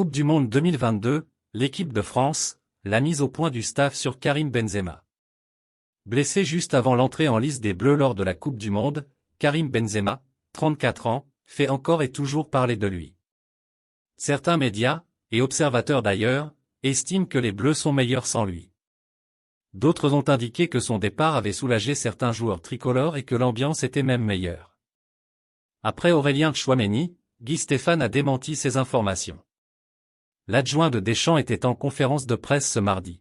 Coupe du Monde 2022, l'équipe de France, la mise au point du staff sur Karim Benzema. Blessé juste avant l'entrée en lice des Bleus lors de la Coupe du Monde, Karim Benzema, 34 ans, fait encore et toujours parler de lui. Certains médias, et observateurs d'ailleurs, estiment que les Bleus sont meilleurs sans lui. D'autres ont indiqué que son départ avait soulagé certains joueurs tricolores et que l'ambiance était même meilleure. Après Aurélien Tchouaméni, Guy Stéphane a démenti ces informations. L'adjoint de Deschamps était en conférence de presse ce mardi.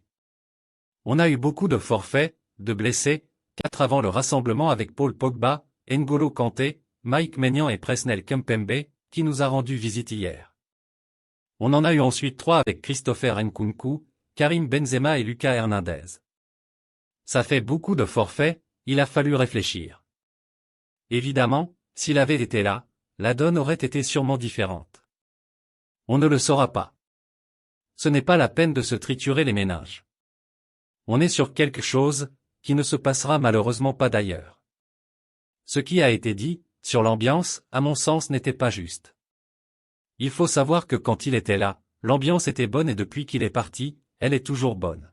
On a eu beaucoup de forfaits, de blessés, 4 avant le rassemblement avec Paul Pogba, N'Golo Kanté, Mike Maignan et Presnel Kimpembe, qui nous a rendu visite hier. On en a eu ensuite 3 avec Christopher Nkunku, Karim Benzema et Lucas Hernandez. Ça fait beaucoup de forfaits, il a fallu réfléchir. Évidemment, s'il avait été là, la donne aurait été sûrement différente. On ne le saura pas. Ce n'est pas la peine de se triturer les méninges. On est sur quelque chose, qui ne se passera malheureusement pas d'ailleurs. Ce qui a été dit, sur l'ambiance, à mon sens n'était pas juste. Il faut savoir que quand il était là, l'ambiance était bonne et depuis qu'il est parti, elle est toujours bonne.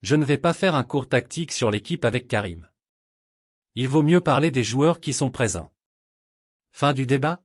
Je ne vais pas faire un cours tactique sur l'équipe avec Karim. Il vaut mieux parler des joueurs qui sont présents. Fin du débat ?